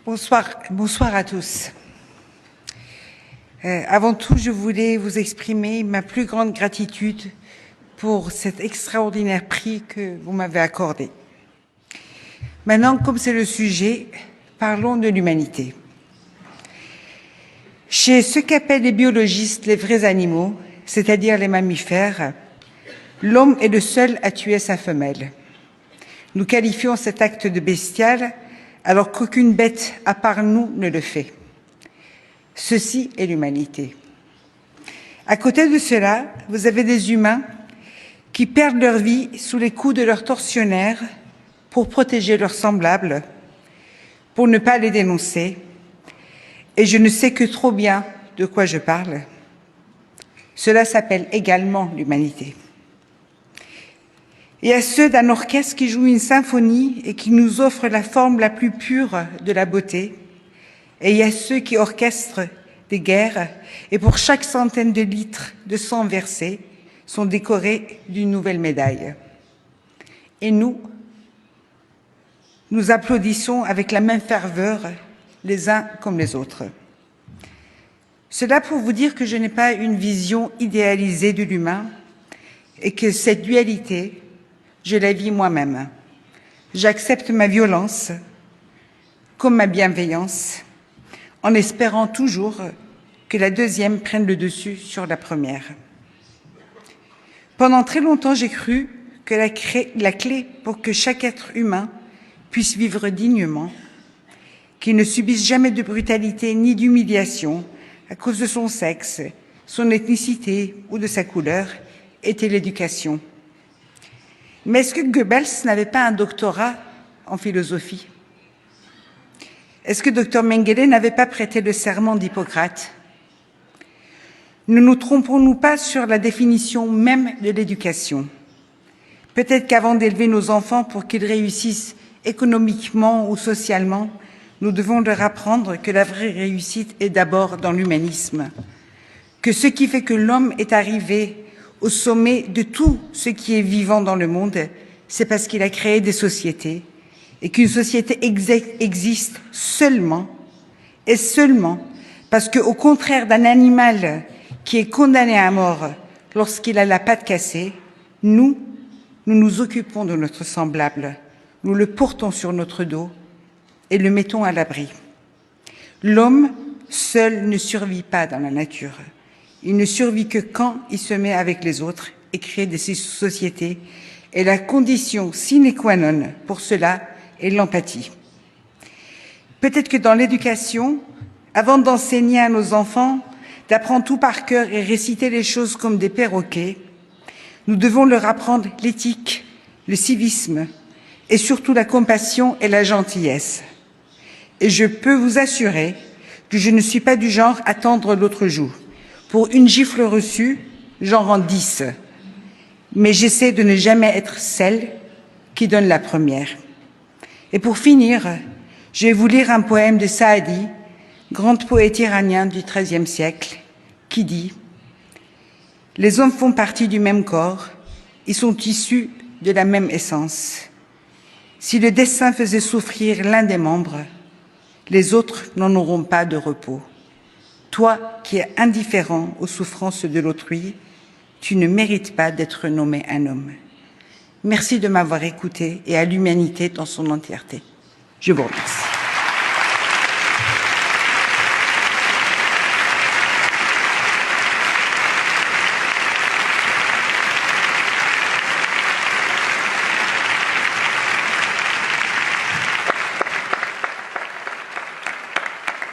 Bonsoir à tous. Avant tout, je voulais vous exprimer ma plus grande gratitude pour cet extraordinaire prix que vous m'avez accordé. Maintenant, comme c'est le sujet, parlons de l'humanité. Chez ceux qu'appellent les biologistes les vrais animaux, c'est-à-dire les mammifères, l'homme est le seul à tuer sa femelle. Nous qualifions cet acte de bestial alors qu'aucune bête, à part nous, ne le fait. Ceci est l'humanité. À côté de cela, vous avez des humains qui perdent leur vie sous les coups de leurs tortionnaires pour protéger leurs semblables, pour ne pas les dénoncer. Et je ne sais que trop bien de quoi je parle. Cela s'appelle également l'humanité. Et à ceux d'un orchestre qui joue une symphonie et qui nous offre la forme la plus pure de la beauté. Et il y a ceux qui orchestrent des guerres et pour chaque centaine de litres de sang versé sont décorés d'une nouvelle médaille. Et nous applaudissons avec la même ferveur les uns comme les autres. Cela pour vous dire que je n'ai pas une vision idéalisée de l'humain et que cette dualité, je la vis moi-même. J'accepte ma violence comme ma bienveillance, en espérant toujours que la deuxième prenne le dessus sur la première. Pendant très longtemps, j'ai cru que la clé pour que chaque être humain puisse vivre dignement, qu'il ne subisse jamais de brutalité ni d'humiliation à cause de son sexe, son ethnicité ou de sa couleur, était l'éducation. Mais est-ce que Goebbels n'avait pas un doctorat en philosophie? Est-ce que Dr Mengele n'avait pas prêté le serment d'Hippocrate? Ne nous trompons-nous pas sur la définition même de l'éducation? Peut-être qu'avant d'élever nos enfants pour qu'ils réussissent économiquement ou socialement, nous devons leur apprendre que la vraie réussite est d'abord dans l'humanisme, que ce qui fait que l'homme est arrivé au sommet de tout ce qui est vivant dans le monde, c'est parce qu'il a créé des sociétés et qu'une société existe seulement et seulement parce qu'au contraire d'un animal qui est condamné à mort lorsqu'il a la patte cassée, nous nous occupons de notre semblable, nous le portons sur notre dos et le mettons à l'abri. L'homme seul ne survit pas dans la nature. Il ne survit que quand il se met avec les autres et crée des sociétés. Et la condition sine qua non pour cela est l'empathie. Peut-être que dans l'éducation, avant d'enseigner à nos enfants, d'apprendre tout par cœur et réciter les choses comme des perroquets, nous devons leur apprendre l'éthique, le civisme et surtout la compassion et la gentillesse. Et je peux vous assurer que je ne suis pas du genre à tendre l'autre joue. Pour une gifle reçue, j'en rends 10. Mais j'essaie de ne jamais être celle qui donne la première. Et pour finir, je vais vous lire un poème de Saadi, grand poète iranien du XIIIe siècle, qui dit « Les hommes font partie du même corps, ils sont issus de la même essence. Si le destin faisait souffrir l'un des membres, les autres n'en auront pas de repos. Toi qui es indifférent aux souffrances de l'autrui, tu ne mérites pas d'être nommé un homme. » Merci de m'avoir écouté et à l'humanité dans son entièreté. Je vous remercie.